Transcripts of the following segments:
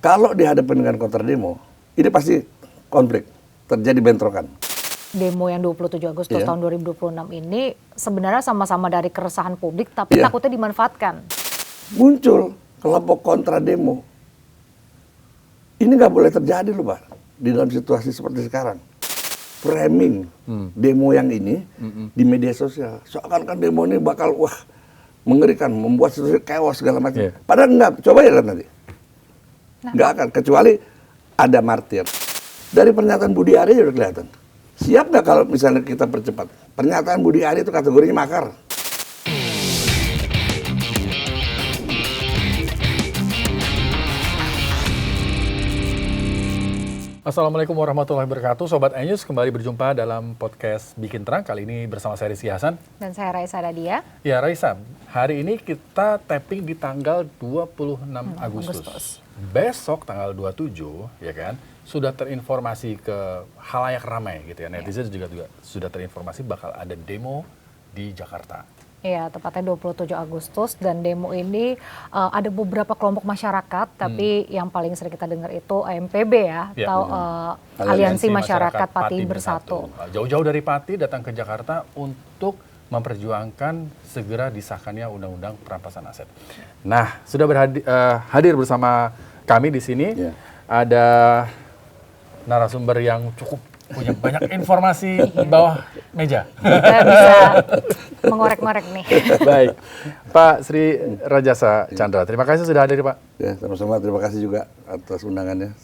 Kalau dihadapkan dengan kontra demo, ini pasti konflik, terjadi bentrokan. Demo yang 27 Agustus Iya. tahun 2026 ini sebenarnya sama-sama dari keresahan publik, tapi Iya. takutnya dimanfaatkan. Muncul kelompok kontra demo. Ini nggak boleh terjadi loh, Pak, di dalam situasi seperti sekarang. Framing demo yang ini di media sosial. Seakan-akan demo ini bakal, mengerikan, membuat situasi chaos segala macam. Yeah. Padahal enggak, coba ya lihat nanti. Nggak akan, kecuali ada martir. Dari pernyataan Budi Ari udah kelihatan. Siap nggak kalau misalnya kita percepat? Pernyataan Budi Ari itu kategorinya makar. Assalamualaikum warahmatullahi wabarakatuh. Sobat iNews kembali berjumpa dalam podcast Bikin Terang. Kali ini bersama saya Rizky Hasan. Dan saya Raisa Dadia. Ya Raisa, hari ini kita tapping di tanggal 26 Agustus. Besok tanggal 27, ya kan, sudah terinformasi ke halayak ramai gitu ya. Netizen juga sudah terinformasi bakal ada demo di Jakarta. Iya, tepatnya 27 Agustus dan demo ini ada beberapa kelompok masyarakat, tapi yang paling sering kita dengar itu AMPB ya, atau Aliansi Masyarakat Pati Bersatu. Jauh-jauh dari Pati datang ke Jakarta untuk memperjuangkan segera disahkannya Undang-Undang Perampasan Aset. Nah, sudah hadir bersama kami di sini ada narasumber yang cukup punya banyak informasi di bawah meja. Kita bisa mengorek-ngorek nih. Baik, Pak Sri Rajasa Chandra, terima kasih sudah hadir Pak. Ya, sama-sama, terima kasih juga atas undangannya.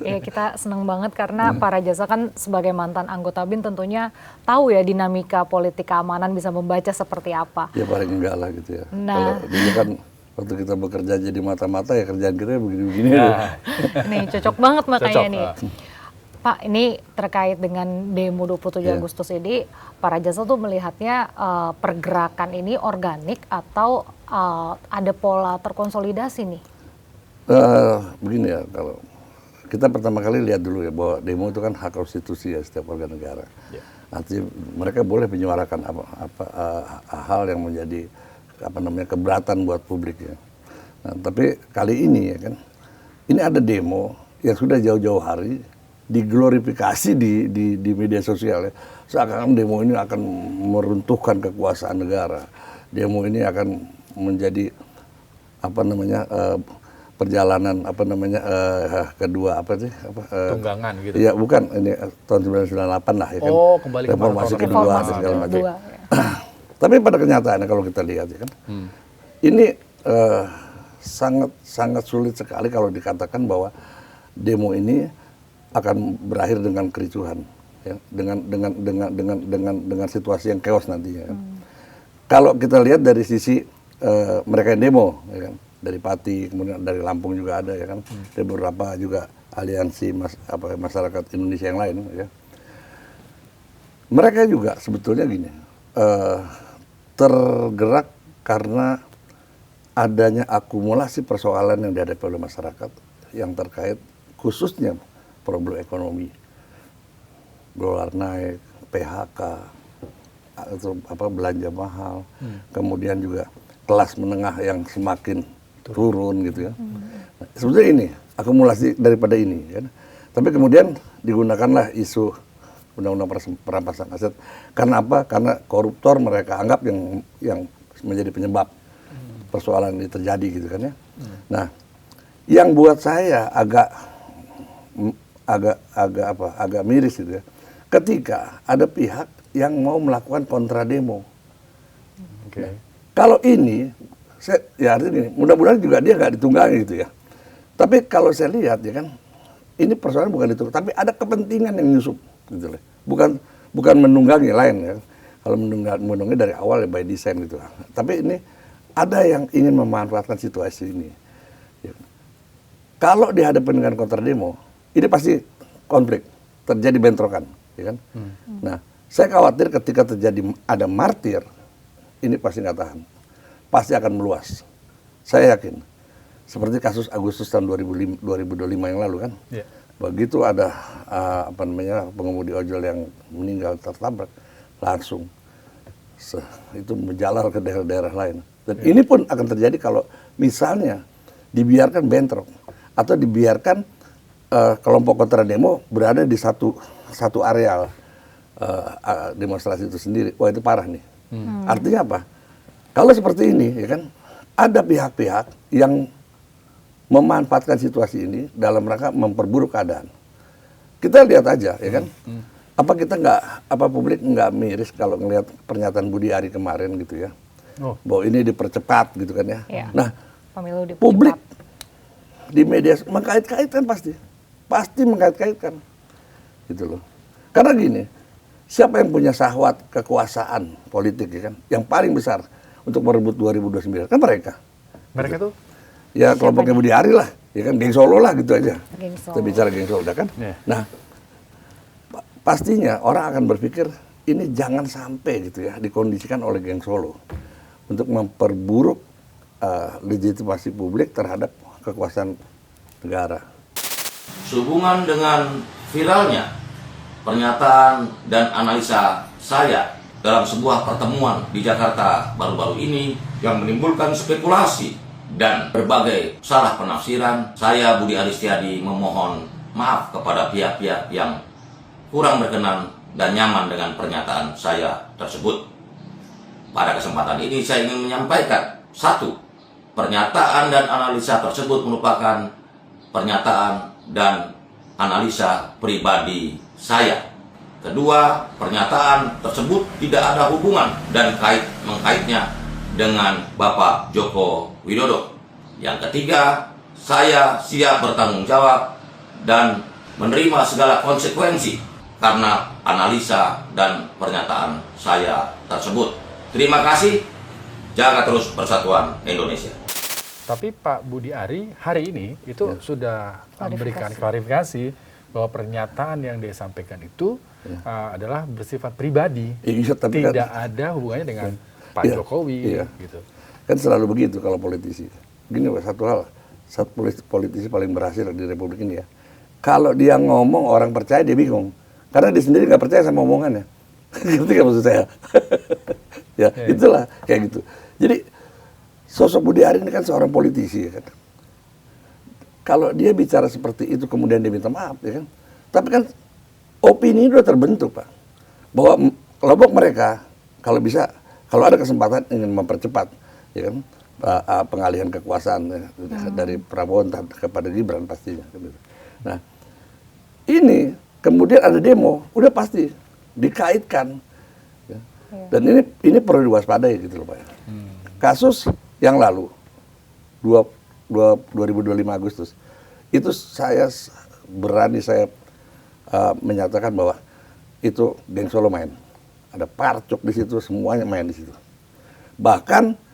Iya, kita senang banget karena Pak Rajasa kan sebagai mantan anggota BIN tentunya tahu ya dinamika politik keamanan, bisa membaca seperti apa. Ya paling enggak lah gitu ya. Nah. Kalau dulu kan waktu kita bekerja jadi mata-mata ya kerjaan kita begini-begini. Nih cocok banget makanya Cocok, nih. Pak, ini terkait dengan demo 27 Agustus ini, Pak Rajasa tuh melihatnya pergerakan ini organik atau ada pola terkonsolidasi nih? Begini ya, kalau kita pertama kali lihat dulu ya bahwa demo itu kan hak konstitusi ya setiap warga negara. Artinya mereka boleh menyuarakan hal yang menjadi keberatan buat publik ya. Nah, tapi kali ini ya kan, ini ada demo yang sudah jauh-jauh hari diglorifikasi di media sosial ya. Seakan-akan demo ini akan meruntuhkan kekuasaan negara. Demo ini akan menjadi perjalanan kedua tunggangan gitu. Ya bukan, ini tahun 1998 lah ya kan. Oh, kembali ke reformasi kedua segala macam. Tapi pada kenyataannya kalau kita lihat ya kan, ini sangat sulit sekali kalau dikatakan bahwa demo ini akan berakhir dengan kericuhan, ya, dengan situasi yang chaos nantinya. Kan. Kalau kita lihat dari sisi mereka yang demo, ya kan, dari Pati, kemudian dari Lampung juga ada, ya kan, dari beberapa juga aliansi masyarakat Indonesia yang lain, ya. Mereka juga sebetulnya gini, tergerak karena adanya akumulasi persoalan yang dihadapi oleh masyarakat yang terkait khususnya problem ekonomi, dolar naik, PHK, atau belanja mahal, kemudian juga kelas menengah yang semakin turun gitu ya. Nah, sebetulnya ini akumulasi daripada ini, ya. Tapi kemudian digunakanlah isu Undang-Undang Perampasan Aset. Karena apa? Karena koruptor mereka anggap yang menjadi penyebab persoalan ini terjadi gitu kan ya. Nah, yang buat saya agak miris gitu ya. Ketika ada pihak yang mau melakukan kontra demo. Nah, kalau ini, artinya gini, mudah-mudahan juga dia nggak ditunggangi gitu ya. Tapi kalau saya lihat ya kan, ini persoalan bukan itu, tapi ada kepentingan yang nyusup gitu loh. Bukan menunggangi lain ya. Kalau menunggangi dari awal ya by design gitu. Tapi ini ada yang ingin memanfaatkan situasi ini. Ya. Kalau dihadapkan dengan kontra demo, ini pasti konflik, terjadi bentrokan, ya kan? Nah, saya khawatir ketika terjadi ada martir, ini pasti nggak tahan, pasti akan meluas. Saya yakin, seperti kasus Agustus tahun 2025 yang lalu kan, begitu ada pengemudi ojol yang meninggal tertabrak, langsung itu menjalar ke daerah-daerah lain. Dan ini pun akan terjadi kalau misalnya dibiarkan bentrok atau dibiarkan kelompok kontra demo berada di satu areal demonstrasi itu sendiri. Wah, itu parah nih. Artinya apa? Kalau seperti ini, ya kan, ada pihak-pihak yang memanfaatkan situasi ini dalam rangka memperburuk keadaan. Kita lihat aja, ya kan. Apa publik nggak miris kalau ngelihat pernyataan Budi Ari kemarin gitu ya, bahwa ini dipercepat gitu kan ya. Nah, pemilu dipercepat. Publik di media mengkait-kaitkan pasti mengkait-kaitkan, gitu loh. Karena gini, siapa yang punya syahwat kekuasaan politik ya kan, yang paling besar untuk merebut 2029 kan mereka. Mereka gitu. tuh? Ya kelompoknya Budi Ari lah, ya kan, geng Solo lah gitu aja. Geng Solo. Kita bicara geng Solo, kan? Nah, pastinya orang akan berpikir ini jangan sampai gitu ya dikondisikan oleh geng Solo untuk memperburuk legitimasi publik terhadap kekuasaan negara. Sehubungan dengan viralnya pernyataan dan analisa saya dalam sebuah pertemuan di Jakarta baru-baru ini yang menimbulkan spekulasi dan berbagai salah penafsiran, saya Budi Ari Setiadi memohon maaf kepada pihak-pihak yang kurang berkenan dan nyaman dengan pernyataan saya tersebut. Pada kesempatan ini saya ingin menyampaikan, 1. Pernyataan dan analisa tersebut merupakan pernyataan dan analisa pribadi saya. Kedua, pernyataan tersebut tidak ada hubungan dan mengkaitnya dengan Bapak Joko Widodo. Yang ketiga, saya siap bertanggung jawab dan menerima segala konsekuensi karena analisa dan pernyataan saya tersebut. Terima kasih, jaga terus persatuan Indonesia. Tapi Pak Budi Ari hari ini itu sudah memberikan klarifikasi bahwa pernyataan yang dia sampaikan itu adalah bersifat pribadi, tidak ada hubungannya dengan Pak Jokowi. Gitu. Kan selalu begitu kalau politisi. Gini, satu hal, politisi paling berhasil di Republik ini ya. Kalau dia ngomong orang percaya, dia bingung. Karena dia sendiri nggak percaya sama omongannya. Ngerti nggak maksud saya? Itulah kayak gitu. Jadi sosok Budi Ari ini kan seorang politisi ya kan. Kalau dia bicara seperti itu kemudian dia minta maaf ya kan. Tapi kan opini itu sudah terbentuk Pak. Bahwa kelompok mereka kalau bisa, kalau ada kesempatan ingin mempercepat ya kan pengalihan kekuasaan ya, dari Prabowo kepada Gibran pastinya. Nah, ini kemudian ada demo, udah pasti dikaitkan. Ya. Dan ini perlu diwaspadai gitu loh Pak. Kasus yang lalu 2025 Agustus itu saya berani menyatakan bahwa itu geng Solo main, ada Parcok di situ, semuanya main di situ. Bahkan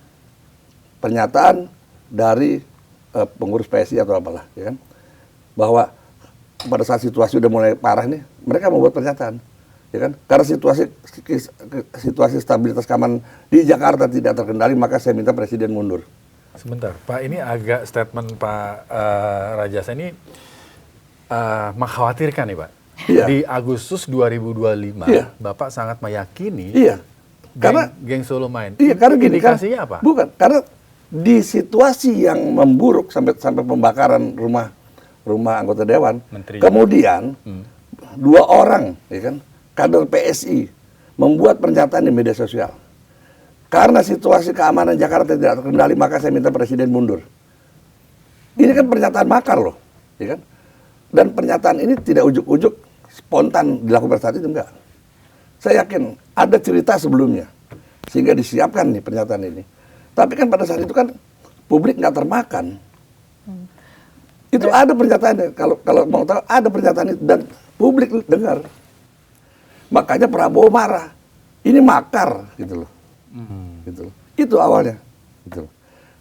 pernyataan dari pengurus PSI atau apalah, ya kan, bahwa pada saat situasi udah mulai parah nih, mereka membuat pernyataan, ya kan, karena situasi stabilitas keamanan di Jakarta tidak terkendali, maka saya minta Presiden mundur. Sebentar, Pak, ini agak statement Pak Rajasa ini mengkhawatirkan nih Pak. Iya. Di Agustus 2025, Bapak sangat meyakini karena geng Solo main. Iya, karena gini, indikasinya apa? Bukan, karena di situasi yang memburuk sampai pembakaran rumah anggota dewan, Menteri. Kemudian 2 orang, ya kan, kader PSI membuat pernyataan di media sosial. Karena situasi keamanan Jakarta tidak terkendali, maka saya minta Presiden mundur. Ini kan pernyataan makar loh, ya kan? Dan pernyataan ini tidak ujuk-ujuk spontan dilakukan saat itu, enggak. Saya yakin ada cerita sebelumnya, sehingga disiapkan nih pernyataan ini. Tapi kan pada saat itu kan publik nggak termakan. Itu ada pernyataannya, kalau mau tahu ada pernyataan itu dan publik dengar. Makanya Prabowo marah, ini makar gitu loh. Gitu loh. Itu awalnya. Gitu loh.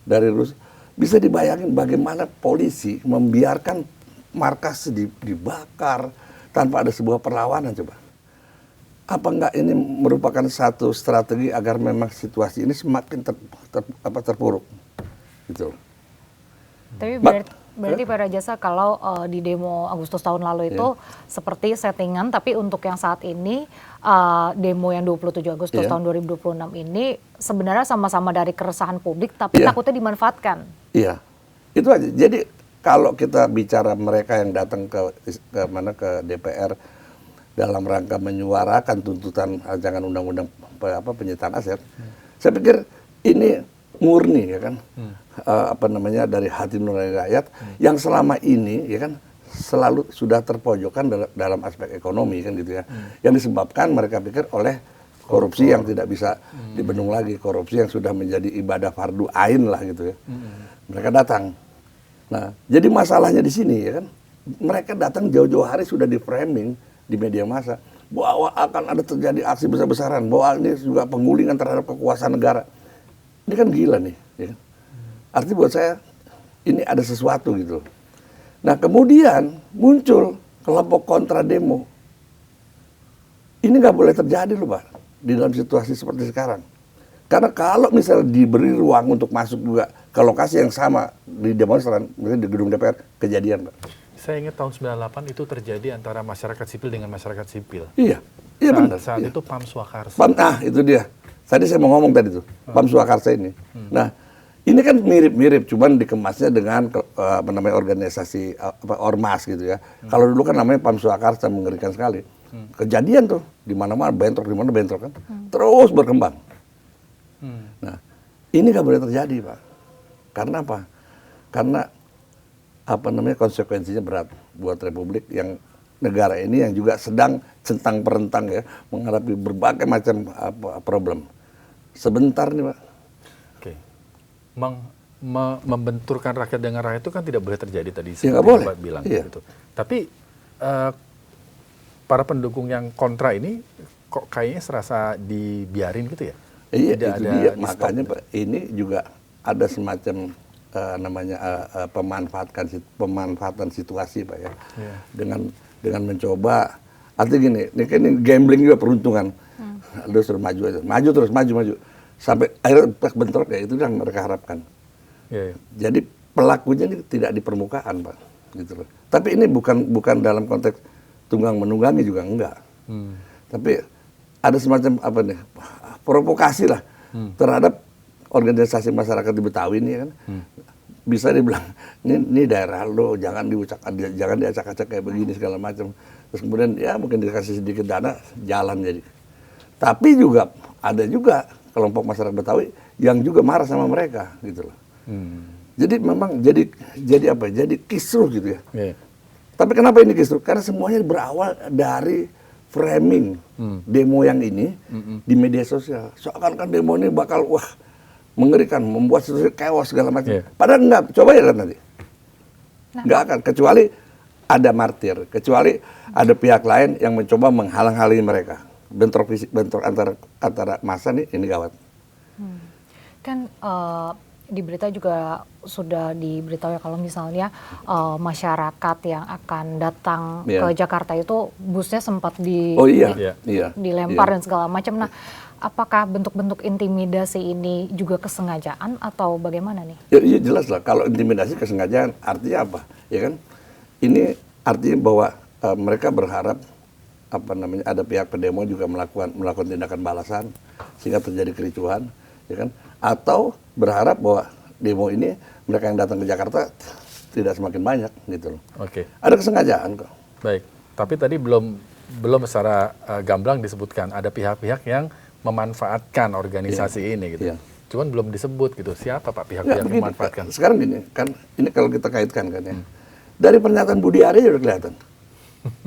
Dari bisa dibayangin bagaimana polisi membiarkan markas dibakar tanpa ada sebuah perlawanan coba. Apa enggak ini merupakan satu strategi agar memang situasi ini semakin terpuruk gitu. Tapi berarti Pak Rajasa kalau di demo Agustus tahun lalu itu seperti settingan, tapi untuk yang saat ini demo yang 27 Agustus tahun 2026 ini sebenarnya sama-sama dari keresahan publik, tapi takutnya dimanfaatkan. Iya, itu aja. Jadi kalau kita bicara mereka yang datang ke DPR dalam rangka menyuarakan tuntutan rancangan undang-undang penyitaan aset, saya pikir ini murni ya kan, dari hati nurani rakyat yang selama ini ya kan selalu sudah terpojokkan dalam aspek ekonomi kan gitu ya, yang disebabkan mereka pikir oleh korupsi yang tidak bisa dibendung lagi, korupsi yang sudah menjadi ibadah fardu ain lah gitu ya. Mereka datang. Nah, jadi masalahnya di sini ya kan, mereka datang jauh-jauh hari sudah di framing di media massa bahwa akan ada terjadi aksi besar-besaran, bahwa ini juga penggulingan terhadap kekuasaan negara. Ini kan gila nih, ya kan? Artinya buat saya ini ada sesuatu gitu. Nah, kemudian muncul kelompok kontra demo. Ini nggak boleh terjadi loh, Pak, di dalam situasi seperti sekarang. Karena kalau misalnya diberi ruang untuk masuk juga ke lokasi yang sama di demonstran, misalnya di gedung DPR, kejadian, Pak. Saya ingat tahun 98 itu terjadi antara masyarakat sipil dengan masyarakat sipil. Iya benar. Saat iya. itu Pam Swakarsa. Itu dia. Tadi saya mau ngomong tadi tuh, Pam Swakarsa ini. Nah, ini kan mirip-mirip, cuman dikemasnya dengan organisasi ormas gitu ya. Kalau dulu kan namanya Pam Swakarsa, mengerikan sekali. Kejadian tuh di mana-mana bentrok, di mana bentrok kan, terus berkembang. Nah, ini nggak boleh terjadi, Pak. Karena apa? Karena konsekuensinya berat buat Republik yang negara ini yang juga sedang centang perentang ya menghadapi berbagai macam problem. Sebentar nih, Pak. Oke. Membenturkan rakyat dengan rakyat itu kan tidak boleh terjadi tadi Ya, nggak boleh. Bapak bilang Iya. gitu. Tapi para pendukung yang kontra ini kok kayaknya serasa dibiarin gitu ya? Iya, Tidak itu ada dia. di-stop Makanya gitu. Pak, ini juga ada semacam pemanfaatan situasi, Pak ya. Iya. Dengan mencoba, artinya gini, ini gambling juga peruntungan. Lu suruh maju aja, maju. Sampai akhirnya bentrok ya, itu yang mereka harapkan. Iya. Jadi pelakunya ini tidak di permukaan, Pak, gitu loh. Tapi ini bukan dalam konteks tunggang menunggangi juga enggak. Tapi ada semacam provokasi lah terhadap organisasi masyarakat di Betawi ini kan. Bisa dibilang ini daerah lo, jangan diacak-acak kayak begini segala macam. Terus kemudian ya mungkin dikasih sedikit dana, jalan jadi. Tapi juga ada juga kelompok masyarakat Betawi yang juga marah sama mereka gitu loh. Jadi memang jadi kisruh gitu ya. Yeah. Tapi kenapa ini kisruh? Karena semuanya berawal dari framing demo yang ini di media sosial. Soalnya kan demo ini bakal mengerikan, membuat situasi chaos segala macam. Yeah. Padahal enggak, coba ya lihat nanti. Enggak akan, kecuali ada martir, kecuali ada pihak lain yang mencoba menghalang-halangi mereka. Bentrok fisik, bentrok antara massa ini gawat. Kan di berita juga sudah diberitahu ya kalau misalnya masyarakat yang akan datang ke Jakarta itu busnya sempat dilempar dan segala macam. Nah, apakah bentuk-bentuk intimidasi ini juga kesengajaan atau bagaimana nih? Ya, iya jelas lah, kalau intimidasi kesengajaan artinya apa? Ya kan? Ini artinya bahwa mereka berharap ada pihak pendemo juga melakukan tindakan balasan sehingga terjadi kericuhan, ya kan? Atau berharap bahwa demo ini mereka yang datang ke Jakarta tidak semakin banyak gitu loh. Oke. Ada kesengajaan kok. Baik. Tapi tadi belum secara gamblang disebutkan ada pihak-pihak yang memanfaatkan organisasi ini gitu. Iya. Cuman belum disebut gitu. Siapa Pak pihak-pihak yang memanfaatkan? Sekarang gini, kan ini kalau kita kaitkan kan ya. Dari pernyataan Budi Arya sudah kelihatan.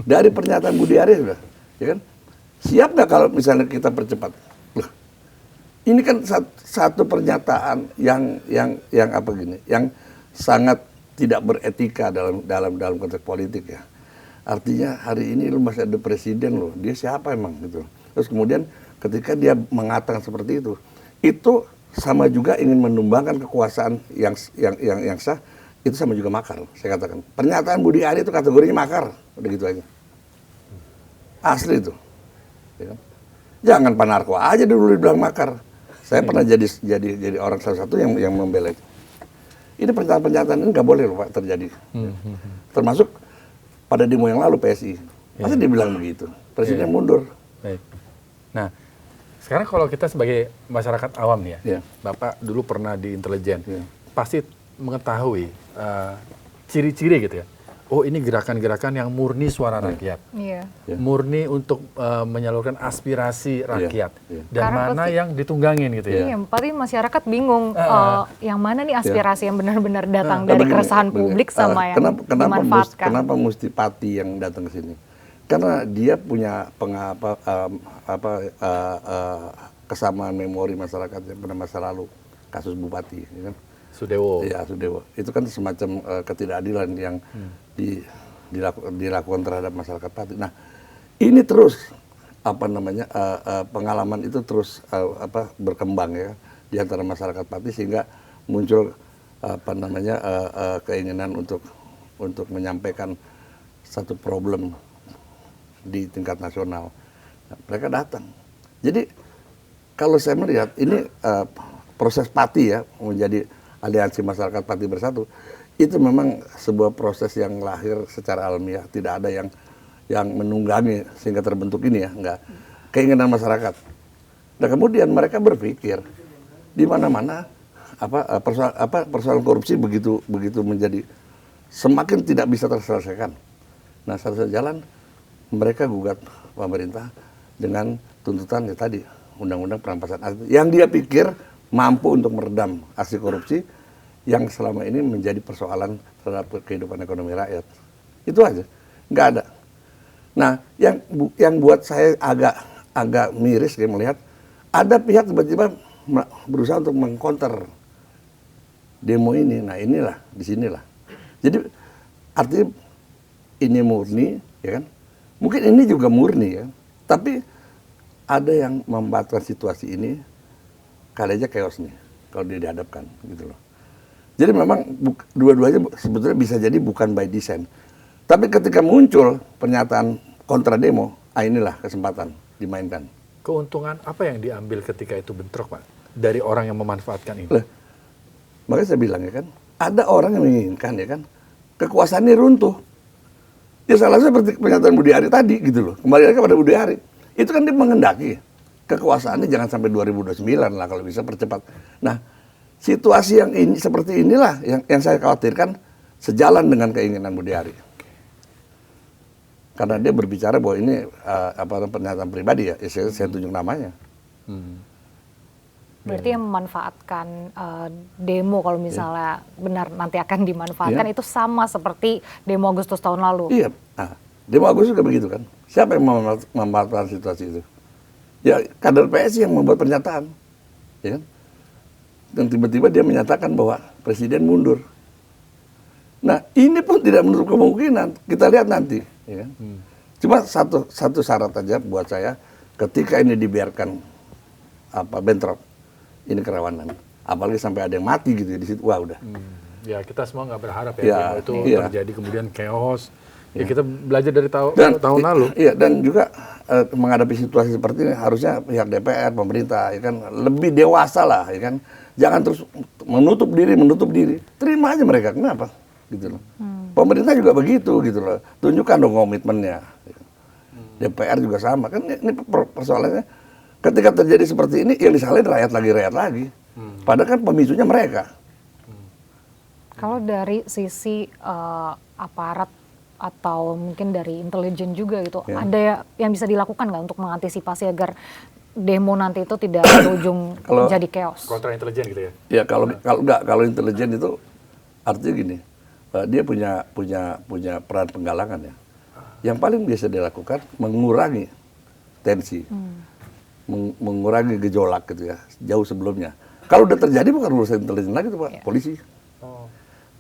Dari pernyataan Budi Arya sudah, ya kan? Siap nggak kalau misalnya kita percepat? Loh, ini kan satu pernyataan yang sangat tidak beretika dalam konteks politik ya. Artinya hari ini lu masih ada presiden loh, dia siapa emang gitu. Terus kemudian ketika dia mengatakan seperti itu sama juga ingin menumbangkan kekuasaan yang sah, itu sama juga makar, saya katakan. Pernyataan Budi Arya itu kategorinya makar, udah gitu aja. Asli itu. Ya kan? Jangan Pak Narko aja dulu dibilang makar. Saya pernah jadi orang salah satu yang membela itu. Ini pernyataan ini nggak boleh loh Pak terjadi. Termasuk pada demo yang lalu PSI. Masa dibilang begitu? Presiden mundur. Baik. Nah, sekarang kalau kita sebagai masyarakat awam nih ya, Bapak dulu pernah di intelijen, pasti mengetahui ciri-ciri gitu ya. Oh, ini gerakan-gerakan yang murni suara rakyat. Iya. Murni untuk menyalurkan aspirasi rakyat. Dan Karena mana pasti- yang ditunggangin gitu ya. Iya, pasti masyarakat bingung yang mana nih aspirasi yang benar-benar datang Nah, dari begini, keresahan begini. publik sama yang dimanfaatkan. Kenapa mesti Pati yang datang ke sini? Karena dia punya kesamaan memori masyarakat yang pada masa lalu, kasus Bupati, ya kan? Sudewo. Iya, Sudewo. Itu kan semacam ketidakadilan yang dilakukan terhadap masyarakat Pati. Nah, ini terus pengalaman itu terus berkembang ya di antara masyarakat Pati sehingga muncul keinginan untuk menyampaikan satu problem di tingkat nasional. Nah, mereka datang. Jadi kalau saya melihat ini proses Pati ya menjadi aliansi masyarakat Pati Bersatu itu memang sebuah proses yang lahir secara alamiah, tidak ada yang menunggangi sehingga terbentuk ini ya, enggak. Keinginan masyarakat. Dan kemudian mereka berpikir di mana-mana persoalan korupsi begitu menjadi semakin tidak bisa terselesaikan. Nah, satu jalan mereka gugat pemerintah dengan tuntutan ya tadi undang-undang perampasan aset yang dia pikir mampu untuk meredam aksi korupsi yang selama ini menjadi persoalan terhadap kehidupan ekonomi rakyat. Itu aja, nggak ada. Nah, yang buat saya agak miris kayak melihat ada pihak tiba-tiba berusaha untuk mengcounter demo ini. Nah, inilah, disinilah. Jadi artinya ini murni, ya kan? Mungkin ini juga murni ya, tapi ada yang membuatkan situasi ini kali aja chaos nih kalau dia dihadapkan gitu loh. Jadi memang dua-duanya sebetulnya bisa jadi bukan by design. Tapi ketika muncul pernyataan kontra demo, inilah kesempatan dimainkan. Keuntungan apa yang diambil ketika itu bentrok, Pak? Dari orang yang memanfaatkan ini? Makanya saya bilang ya kan, ada orang yang menginginkan ya kan, kekuasaan ini runtuh. Ya salah seperti pernyataan Budi Ari tadi gitu loh. Kembali lagi kepada Budi Ari. Itu kan dia mengendaki kekuasaannya jangan sampai 2029 lah kalau bisa percepat. Nah, situasi yang ini seperti inilah yang saya khawatirkan sejalan dengan keinginan Budi Ari. Karena dia berbicara bahwa ini pernyataan pribadi ya, saya tunjuk namanya. Berarti yang memanfaatkan demo kalau misalnya benar nanti akan dimanfaatkan itu sama seperti demo Agustus tahun lalu. Iya, nah, demo Agustus juga begitu kan. Siapa yang memanfaatkan situasi itu? Ya kader PSI yang membuat pernyataan, ya kan? Dan tiba-tiba dia menyatakan bahwa presiden mundur. Nah ini pun tidak menutup kemungkinan, kita lihat nanti. Ya kan? Cuma satu syarat aja buat saya, ketika ini dibiarkan bentrok, ini kerawanan. Apalagi sampai ada yang mati gitu di situ, wah udah. Ya kita semua nggak berharap Ya, ya, itu iya. terjadi kemudian chaos. Ya kita belajar dari tahun lalu. Iya, dan juga menghadapi situasi seperti ini harusnya pihak DPR, pemerintah, ya kan lebih dewasa lah, ya kan. Jangan terus menutup diri. Terima aja mereka, kenapa? Gitu loh. Pemerintah juga begitu, gitu loh. Tunjukkan dong komitmennya. DPR juga sama, kan ini persoalannya. Ketika terjadi seperti ini, yang disalahin rakyat lagi. Padahal kan pemicunya mereka. Kalau dari sisi aparat atau mungkin dari intelijen juga gitu, ada yang bisa dilakukan nggak untuk mengantisipasi agar demo nanti itu tidak berujung jadi chaos? Kontra intelijen gitu ya? Ya kalau intelijen itu artinya gini, dia punya peran penggalangan ya. Yang paling biasa dilakukan mengurangi tensi, mengurangi gejolak gitu ya, jauh sebelumnya. Kalau udah terjadi bukan urusan intelijen lagi tuh Pak, polisi.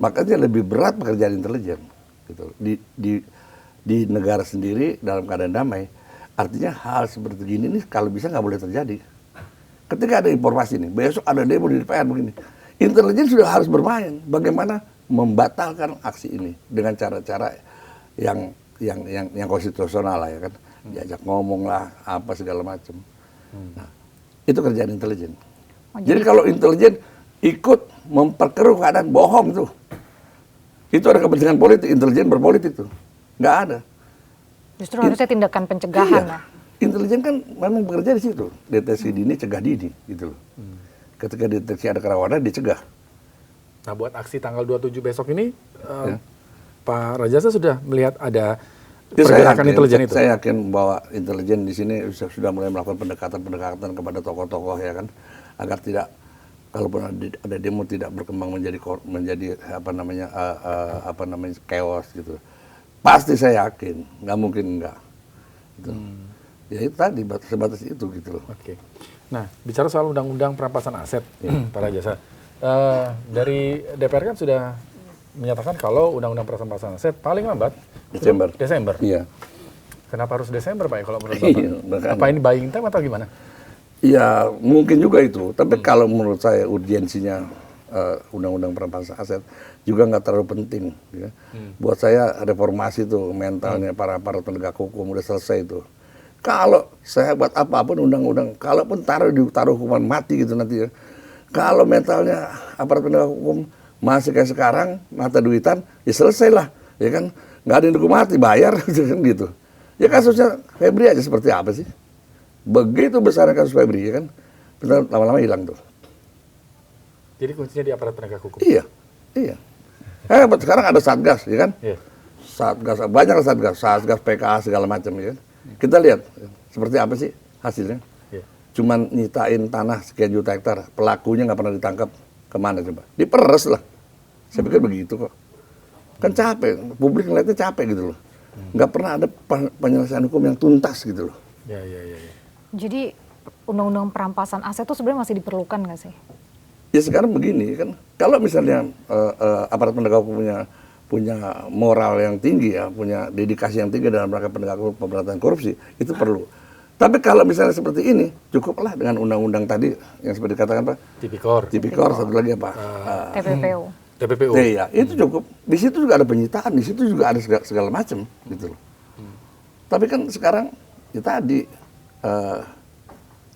Makanya lebih berat pekerjaan intelijen. Gitu. Di negara sendiri dalam keadaan damai, artinya hal seperti gini nih kalau bisa nggak boleh terjadi. Ketika ada informasi nih, besok ada demo di DPR begini, intelijen sudah harus bermain. Bagaimana membatalkan aksi ini dengan cara-cara yang konstitusional lah ya kan, diajak ngomong lah, apa segala macam. Nah, itu kerjaan intelijen. Jadi kalau intelijen ikut memperkeruh keadaan, bohong tuh. Itu ada kepentingan politik, intelijen berpolitik tuh. Nggak ada. Justru harusnya tindakan pencegahan ya. Intelijen kan memang bekerja di situ. Deteksi dini, cegah dini gitu loh. Ketika deteksi ada kerawanan, dicegah. Nah buat aksi tanggal 27 besok ini, Pak Rajasa sudah melihat ada Ya, pergerakan intelijen itu? Saya yakin bahwa intelijen di sini sudah mulai melakukan pendekatan-pendekatan kepada tokoh-tokoh ya kan, agar tidak, kalaupun ada demo tidak berkembang menjadi apa namanya chaos gitu. Pasti saya yakin, nggak mungkin enggak. Gitu. Ya itu tadi sebatas itu gitu loh. Oke. Nah, bicara soal undang-undang perampasan aset, Pak Rajasa, dari DPR kan sudah menyatakan kalau undang-undang perampasan aset paling lambat Desember. Iya. Kenapa harus Desember, Pak? Kalau menurut Bapak? Iya, Apa ini buying time atau gimana? Ya mungkin juga itu. Tapi kalau menurut saya urgensinya undang-undang perampasan aset juga nggak terlalu penting. Ya. Buat saya reformasi tuh mentalnya para penegak hukum udah selesai itu. Kalau saya buat apapun undang-undang, kalaupun taruh hukuman mati gitu nanti ya. Kalau mentalnya aparat penegak hukum masih kayak sekarang, mata duitan, ya selesai lah, ya kan? Nggak ada yang dihukum mati, bayar, kan gitu. Ya kasusnya Febri aja seperti apa sih? Begitu besar kasus Febri, ya kan? Benar lama-lama hilang tuh. Jadi kuncinya di aparat penegak hukum? Iya. Sekarang ada Satgas, ya kan? Iya. Satgas, banyak Satgas PKA segala macam, ya kan? Kita lihat seperti apa sih hasilnya. Iya. Cuman nyitain tanah sekian juta hektar, pelakunya nggak pernah ditangkap, kemana coba? Diperes lah. Saya pikir begitu kok. Kan capek, publik ngeliatnya capek gitu loh. Nggak pernah ada penyelesaian hukum yang tuntas gitu loh. Ya. Jadi undang-undang perampasan aset itu sebenarnya masih diperlukan nggak sih? Ya sekarang begini kan, kalau misalnya aparat penegak hukum punya moral yang tinggi ya, punya dedikasi yang tinggi dalam rangka penegakan pemberantasan korupsi, itu perlu. Tapi kalau misalnya seperti ini, cukuplah dengan undang-undang tadi yang seperti dikatakan Pak. Tipikor, satu lagi apa? TPPU. Iya, itu cukup. Di situ juga ada penyitaan, di situ juga ada segala macam gitu loh. Tapi kan sekarang ya tadi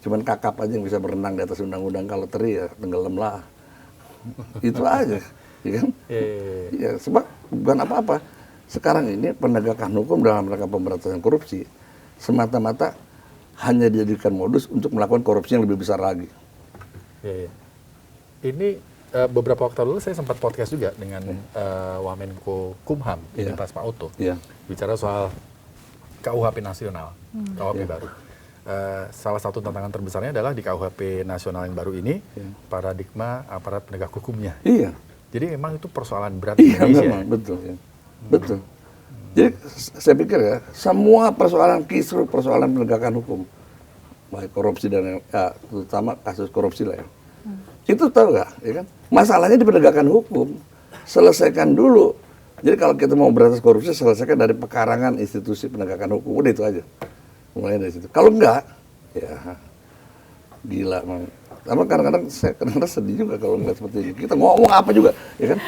cuman kakap aja yang bisa berenang di atas undang-undang, kalau teri ya tenggelam lah. Itu aja, ya kan? Ya, sebab bukan apa-apa. Sekarang ini penegakan hukum dalam rangka pemberantasan korupsi semata-mata hanya dijadikan modus untuk melakukan korupsi yang lebih besar lagi. Iya. Ini beberapa waktu lalu saya sempat podcast juga dengan Wamenko Kumham, Pak Oto, bicara soal KUHP nasional, KUHP baru. Salah satu tantangan terbesarnya adalah di KUHP nasional yang baru ini, paradigma aparat penegak hukumnya. Iya. Jadi memang itu persoalan berat di Indonesia. Memang, betul. Ya. Betul. Jadi saya pikir ya, semua persoalan kisruh, persoalan penegakan hukum, baik korupsi dan terutama kasus korupsi lah ya. Itu tahu nggak, ya kan? Masalahnya di penegakan hukum, selesaikan dulu. Jadi kalau kita mau berantas korupsi, selesaikan dari pekarangan institusi penegakan hukum, udah itu aja. Mulai dari situ. Kalau enggak, ya gila mang. Tapi kadang-kadang saya sedih juga kalau ngeliat seperti ini. Kita ngomong apa juga, ya kan?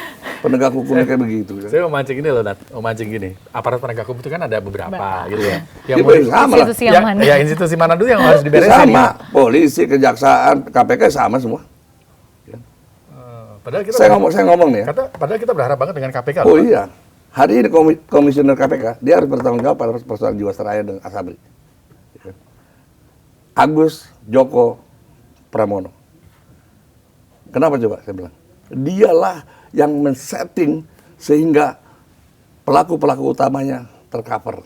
Penegak hukumnya kayak begitu. Kan? Saya mau mancing ini loh, Nat. Mau mancing gini. Aparat penegak hukum itu kan ada beberapa, gitu ya. Yang sama institusi yang mana? Ya, institusi mana dulu yang harus diberesin? Sama, polisi, kejaksaan, KPK sama semua. Padahal kita saya ngomong nih ya. Padahal kita berharap banget dengan KPK. Oh iya. Hari ini komisioner KPK, dia harus bertanggung jawab pada persoalan Jiwasraya dan Asabri. Agus Joko Pramono. Kenapa coba saya bilang? Dialah yang men-setting sehingga pelaku-pelaku utamanya tercover.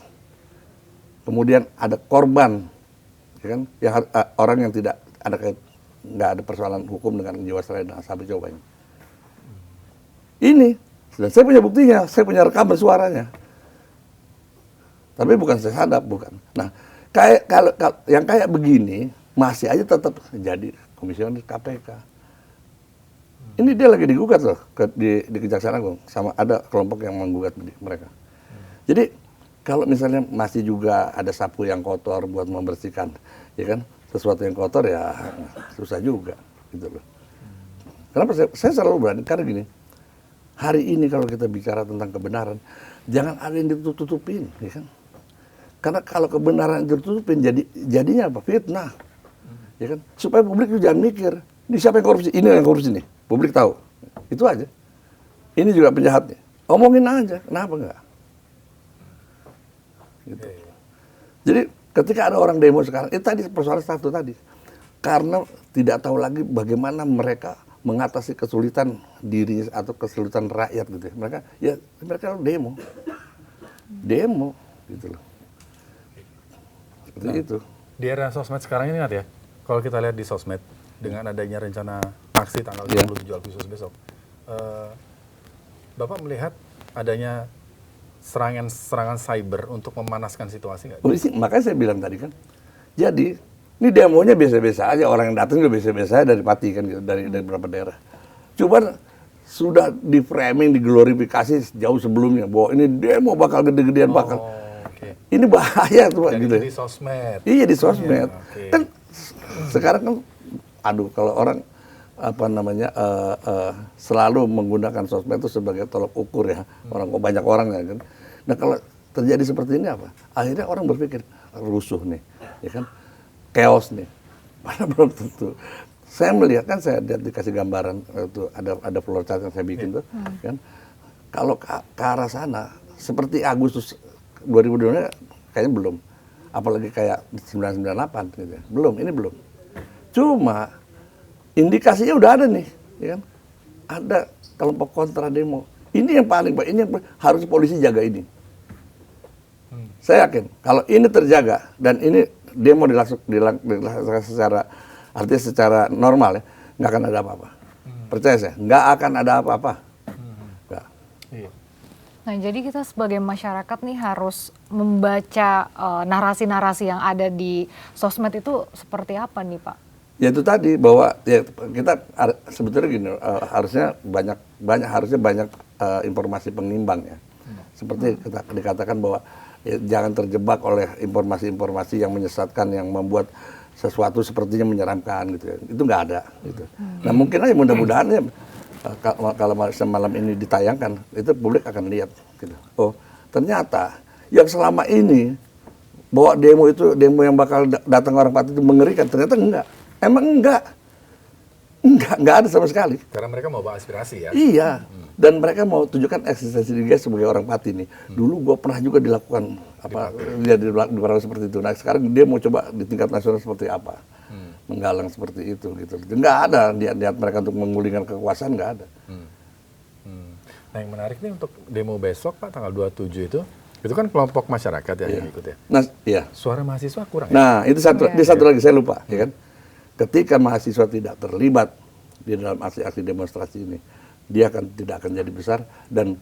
Kemudian ada korban, ya kan? Yang orang yang nggak ada persoalan hukum dengan Jiwasraya dan Asabri, coba ini. Ini, dan saya punya buktinya, saya punya rekaman suaranya. Tapi bukan saya sadap, bukan. Nah, kalau yang kayak begini masih aja tetap jadi komisioner KPK. Ini dia lagi digugat loh di Kejaksaan Agung, sama ada kelompok yang menggugat mereka. Jadi kalau misalnya masih juga ada sapu yang kotor buat membersihkan, ya kan, sesuatu yang kotor ya susah juga, gitu loh. Kenapa saya selalu berani? Karena gini, hari ini kalau kita bicara tentang kebenaran, jangan ada yang ditutup-tutupin, ya kan? Karena kalau kebenaran ditutupin, jadinya apa? Fitnah. Ya kan? Supaya publik itu jangan mikir, ini siapa yang korupsi? Ini yang korupsi nih. Publik tahu. Itu aja. Ini juga penjahatnya. Omongin aja, kenapa enggak? Gitu. Jadi ketika ada orang demo sekarang, itu tadi persoalan satu tadi. Karena tidak tahu lagi bagaimana mereka mengatasi kesulitan diri atau kesulitan rakyat gitu ya. Mereka demo gitu loh. Seperti itu. Di era sosmed sekarang ini ingat ya, kalau kita lihat di sosmed dengan adanya rencana aksi tanggal 27 Agustus besok, Bapak melihat adanya serangan cyber untuk memanaskan situasi nggak? Makanya saya bilang tadi kan, jadi ini demonya biasa-biasa aja, orang yang datang juga biasa-biasa aja dari Pati kan gitu, dari beberapa daerah. Cuman sudah di framing, diglorifikasi jauh sebelumnya bahwa ini demo bakal gede-gedean bakal. Okay. Ini bahaya tuh Pak Dan gitu. itu di sosmed. Iya di sosmed. Okay. Kan sekarang kan kalau orang selalu menggunakan sosmed itu sebagai tolok ukur ya. Banyak orang ya kan. Nah, kalau terjadi seperti ini apa? Akhirnya orang berpikir rusuh nih, ya kan? Chaos nih. Padahal belum tentu. Saya melihat kan, saya lihat dikasih gambaran itu ada flow chart yang saya bikin tuh, kan? Kalau ke arah sana seperti Agustus 2022 kayaknya belum. Apalagi kayak 998 gitu ya. Belum, ini belum. Cuma indikasinya udah ada nih, ya kan? Ada kelompok kontra demo. Ini yang paling Pak, ini yang harus polisi jaga ini. Saya yakin kalau ini terjaga dan ini demo dilaksanakan secara normal ya, nggak akan ada apa-apa. Percaya saya, nggak akan ada apa-apa. Iya. Nah, jadi kita sebagai masyarakat nih harus membaca narasi-narasi yang ada di sosmed itu seperti apa nih Pak? Ya itu tadi bahwa ya kita sebetulnya gini, harusnya banyak informasi pengimbang ya. Seperti kita dikatakan bahwa ya, jangan terjebak oleh informasi-informasi yang menyesatkan, yang membuat sesuatu sepertinya menyeramkan gitu ya. Itu nggak ada gitu. Nah mungkin aja mudah-mudahan ya kalau malam ini ditayangkan itu publik akan lihat gitu. Oh ternyata yang selama ini bahwa demo yang bakal datang orang Pati itu mengerikan, ternyata enggak. Emang enggak ada sama sekali. Karena mereka mau bawa aspirasi ya. Iya. Dan mereka mau tunjukkan eksistensi dia sebagai orang Pati nih. Dulu gue pernah juga dilakukan di orang seperti itu. Nah sekarang dia mau coba di tingkat nasional seperti apa, menggalang seperti itu gitu. Nggak ada niat mereka untuk menggulingkan kekuasaan, nggak ada. Nah yang menarik nih untuk demo besok Pak tanggal 27 itu kan kelompok masyarakat ya yang ikut ya. Nah iya. Suara mahasiswa kurang. Nah itu satu lagi saya lupa ya kan. Ketika mahasiswa tidak terlibat di dalam aksi-aksi demonstrasi ini, dia tidak akan jadi besar dan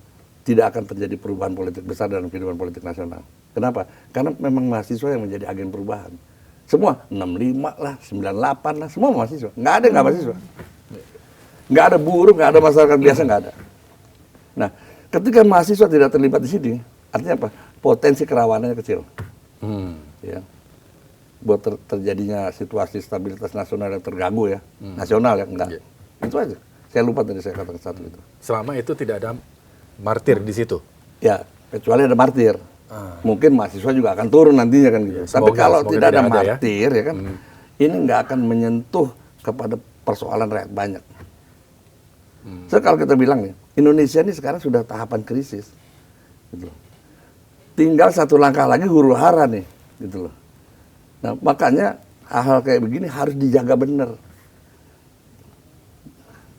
tidak akan terjadi perubahan politik besar dalam kehidupan politik nasional. Kenapa? Karena memang mahasiswa yang menjadi agen perubahan. Semua 65 lah, 98 lah, semua mahasiswa. Nggak ada yang nggak mahasiswa. Nggak ada buruh, nggak ada masyarakat biasa, nggak ada. Nah, ketika mahasiswa tidak terlibat di sini, artinya apa? Potensi kerawanannya kecil. Ya. Buat terjadinya situasi stabilitas nasional yang terganggu ya, nasional ya, enggak. Itu aja. Saya lupa tadi saya katakan satu itu. Selama itu tidak ada martir di situ? Ya, kecuali ada martir. Mungkin mahasiswa juga akan turun nantinya kan gitu. Tapi kalau tidak ada martir ya kan, ini nggak akan menyentuh kepada persoalan rakyat banyak. So kalau kita bilang nih, Indonesia ini sekarang sudah tahapan krisis. Gitu. Tinggal satu langkah lagi huru hara nih, gitu loh. Nah, makanya hal-hal kayak begini harus dijaga benar.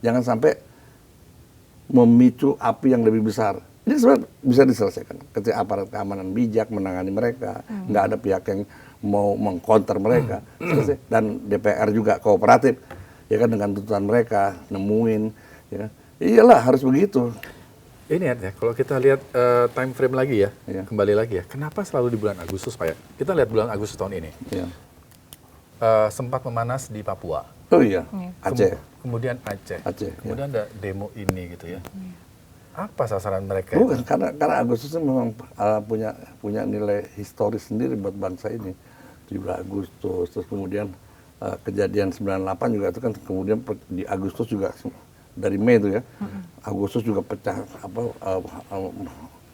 Jangan sampai memicu api yang lebih besar. Ini sebenarnya bisa diselesaikan ketika aparat keamanan bijak menangani mereka, nggak ada pihak yang mau mengcounter mereka, dan DPR juga kooperatif, ya kan dengan tuntutan mereka, nemuin, ya. Iyalah harus begitu. Ini ya, kalau kita lihat time frame lagi ya, Iya. kembali lagi ya. Kenapa selalu di bulan Agustus Pak ya? Kita lihat bulan Agustus tahun ini. Iya. Sempat memanas di Papua. Oh iya, Aceh. Kemudian Aceh. Kemudian ada demo ini gitu ya. Apa sasaran mereka? Bukan, karena Agustus itu memang punya nilai historis sendiri buat bangsa ini. 17 Agustus, terus kemudian kejadian 98 juga itu kan kemudian di Agustus juga dari Mei itu ya, Agustus juga pecah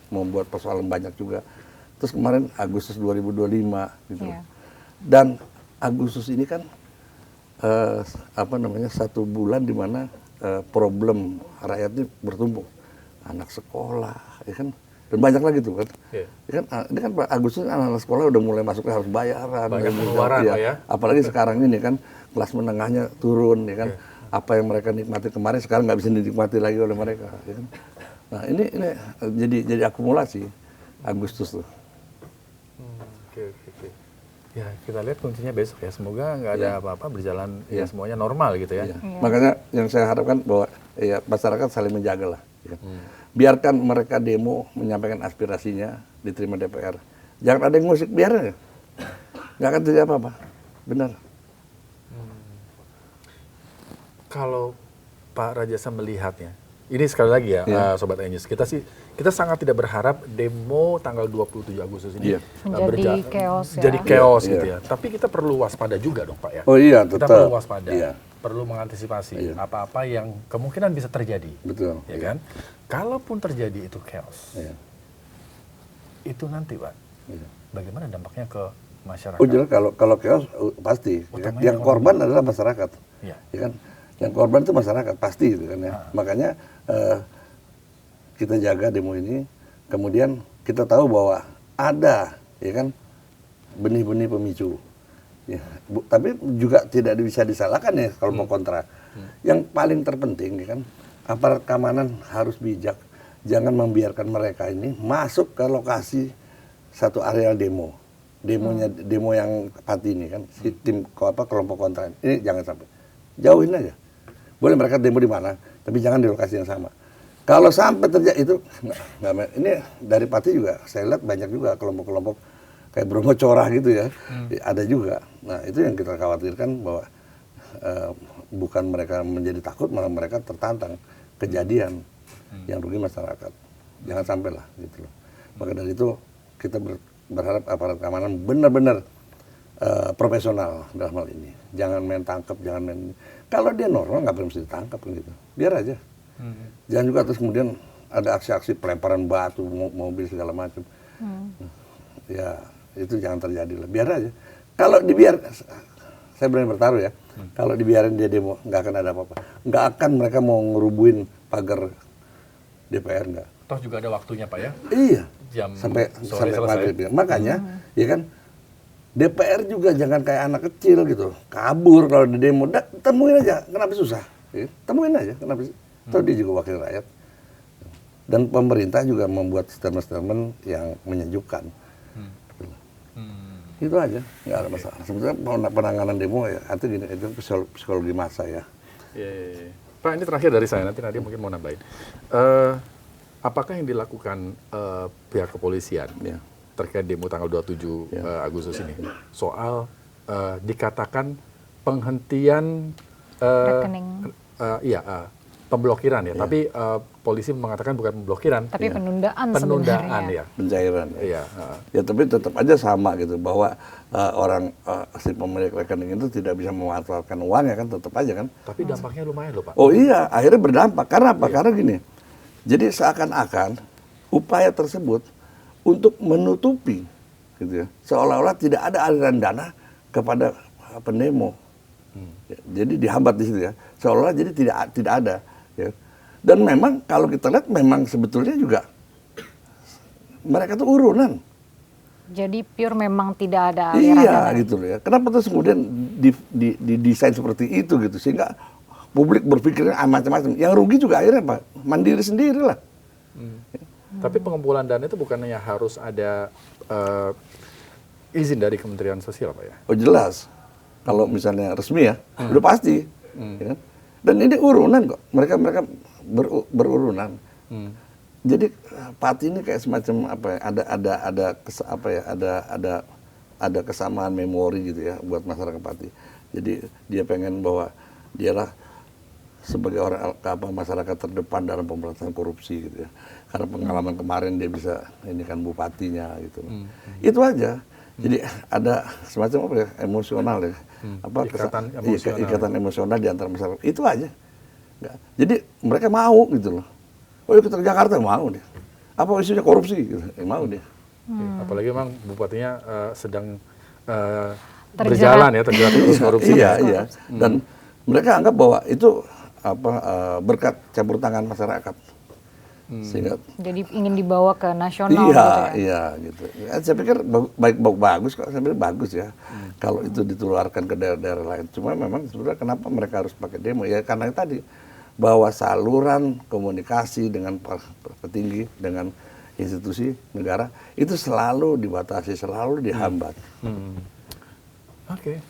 membuat persoalan banyak juga. Terus kemarin Agustus 2025 gitu. Yeah. Dan Agustus ini kan satu bulan di mana problem rakyat ini bertumbuh, anak sekolah, ya kan, dan banyak lagi tuh kan. Yeah. Ya kan, ini kan Agustus anak-anak sekolah udah mulai masuknya harus bayaran, banyak pengeluaran ya. Apalagi sekarang ini kan kelas menengahnya turun, ya kan. Yeah. apa yang mereka nikmati kemarin sekarang nggak bisa dinikmati lagi oleh mereka. Ya kan? Nah ini jadi akumulasi Agustus tuh. Oke. Ya kita lihat kuncinya besok ya. Semoga nggak ada apa-apa, berjalan ya semuanya normal gitu ya. Iya. Makanya yang saya harapkan bahwa ya masyarakat saling menjaga lah. Ya. Biarkan mereka demo menyampaikan aspirasinya, diterima DPR. Jangan ada yang musik, biarin ya. Nggak akan terjadi apa-apa. Benar. Kalau Pak Rajasa melihatnya, ini sekali lagi ya, Sobat iNews, kita sangat tidak berharap demo tanggal 27 Agustus ini menjadi chaos ya. Jadi chaos gitu ya. Tapi kita perlu waspada juga dong Pak ya. Oh iya, tetap. Kita perlu waspada, Iya. perlu mengantisipasi apa-apa yang kemungkinan bisa terjadi. Betul. Ya kan? Kalaupun terjadi itu chaos, itu nanti Pak, bagaimana dampaknya ke masyarakat? Oh jelas kalau chaos pasti. Ya. Yang korban adalah masyarakat. Ya. Ya kan? Yang korban itu masyarakat pasti gitu kan ya. Makanya kita jaga demo ini, kemudian kita tahu bahwa ada ya kan benih-benih pemicu. Ya, tapi juga tidak bisa disalahkan ya kalau mau kontra. Yang paling terpenting ya kan aparat keamanan harus bijak, jangan membiarkan mereka ini masuk ke lokasi satu areal demo. Demo yang Pati ini kan si tim kelompok kontra ini jangan sampai jauhin aja. Boleh mereka demo di mana, tapi jangan di lokasi yang sama. Kalau sampai terjadi itu, ini dari Pati juga, saya lihat banyak juga kelompok-kelompok kayak Bromo Corah gitu ya, ada juga. Nah itu yang kita khawatirkan bahwa bukan mereka menjadi takut, malah mereka tertantang kejadian yang rugi masyarakat. Jangan sampai lah gitu loh. Maka dari itu kita berharap aparat keamanan benar-benar profesional dalam hal ini. Jangan main tangkap, jangan main. Kalau dia normal nggak perlu mesti ditangkap gitu. Biar aja. Jangan juga terus kemudian ada aksi-aksi pelemparan batu, mobil segala macam. Ya itu jangan terjadi lah. Biar aja. Kalau dibiar, saya berani bertaruh ya. Kalau dibiarin dia demo nggak akan ada apa-apa. Nggak akan mereka mau ngerubuhin pagar DPR nggak. Toh juga ada waktunya Pak ya. Iya. Jam sampai selesai. maghrib. Makanya, ya kan. DPR juga jangan kayak anak kecil gitu, kabur kalau di demo, temuin aja, kenapa susah? Temuin aja, kenapa sih? Toh dia juga wakil rakyat. Dan pemerintah juga membuat statement-statement yang menyejukkan. Itu aja, nggak ada masalah. Sebetulnya penanganan demo ya, itu psikologi massa ya. Iya. Pak, ini terakhir dari saya, nanti mungkin mau nambahin. Apakah yang dilakukan pihak kepolisian terkait demo tanggal 27 Agustus ini soal dikatakan penghentian rekening pemblokiran ya, tapi polisi mengatakan bukan pemblokiran tapi penundaan ya, pencairan ya. Ya tapi tetap aja sama gitu bahwa orang si pemilik rekening itu tidak bisa memanfaatkan uang ya kan, tetap aja kan. Tapi dampaknya lumayan loh Pak. Oh iya, akhirnya berdampak. Karena apa? Karena gini, jadi seakan-akan upaya tersebut untuk menutupi gitu ya, seolah-olah tidak ada aliran dana kepada pendemo. Jadi dihambat di situ ya, seolah-olah jadi tidak ada ya. Dan memang kalau kita lihat memang sebetulnya juga mereka tuh urunan. Jadi pure memang tidak ada aliran dana. Gitu loh ya. Kenapa terus kemudian didesain seperti itu gitu sehingga publik berpikirnya macam-macam. Yang rugi juga akhirnya Pak, mandiri sendiri lah. Tapi pengumpulan dana itu bukannya harus ada izin dari Kementerian Sosial Pak ya? Oh jelas, kalau misalnya resmi ya, udah pasti. Ya kan? Dan ini urunan kok, mereka berurunan. Jadi Pati ini kayak semacam apa ya, ada kesamaan memori gitu ya buat masyarakat Pati. Jadi dia pengen bahwa dialah sebagai orang masyarakat terdepan dalam pemberantasan korupsi gitu ya. Karena pengalaman kemarin dia bisa ini kan bupatinya gitu. Itu aja. Jadi ada semacam apa ya, emosional ya. Ikatan emosional di antara masyarakat. Itu aja. Jadi mereka mau gitu loh. Oh kita ke Jakarta mau dia. Apa isunya korupsi gitu. Mau dia. Apalagi memang bupatinya sedang berjalan ya terjerat kasus korupsi. Iya. Dan mereka anggap bahwa itu berkat campur tangan masyarakat. Sehingga Jadi ingin dibawa ke nasional iya, gitu ya? iya gitu. Ya, saya pikir bagus kok, saya pikir bagus ya. Kalau itu ditularkan ke daerah-daerah lain. Cuma memang sebenarnya kenapa mereka harus pakai demo? Ya karena yang tadi bahwa saluran komunikasi dengan petinggi, dengan institusi negara itu selalu dibatasi, selalu dihambat. Oke.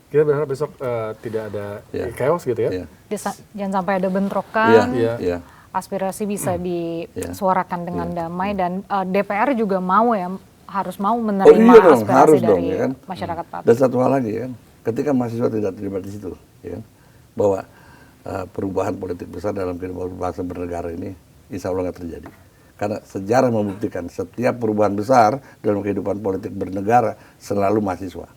Kita berharap besok tidak ada chaos gitu ya. Iya. Jangan sampai ada bentrokan. Iya, iya. Aspirasi bisa disuarakan dengan damai dan DPR juga harus mau menerima dong, aspirasi harus dari dong, ya kan? masyarakat Papua. Dan satu hal lagi kan, ketika mahasiswa tidak terlibat di situ, ya kan, bahwa perubahan politik besar dalam kehidupan bangsa bernegara ini insya Allah nggak terjadi. Karena sejarah membuktikan setiap perubahan besar dalam kehidupan politik bernegara selalu mahasiswa.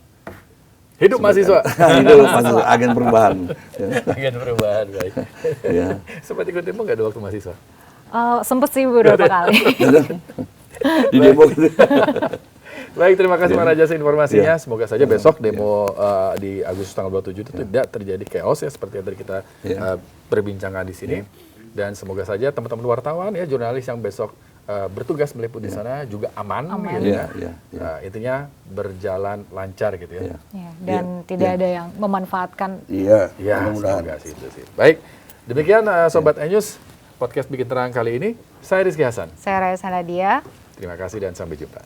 Hidup mahasiswa. Hidup mahasiswa, agen perubahan. Ya. Agen perubahan, baik. Ya. Sempat ikut demo nggak ada waktu mahasiswa? Sempet sih beberapa kali. Di demo gitu. Baik, terima kasih Pak Rajasa informasinya. Semoga saja besok demo di Agustus tanggal 27 itu tidak terjadi chaos ya seperti yang tadi kita perbincangkan di sini. Dan semoga saja teman-teman wartawan ya, jurnalis yang besok bertugas meliput di sana juga aman. Gitu ya. Intinya berjalan lancar gitu ya. Ya, dan tidak ada yang memanfaatkan. Iya, Ya, mudah-mudahan. semoga sih itu sih. Baik, demikian Sobat E-News podcast Bikin Terang kali ini. Saya Rizky Hasan. Saya Raya Sanadia. Terima kasih dan sampai jumpa.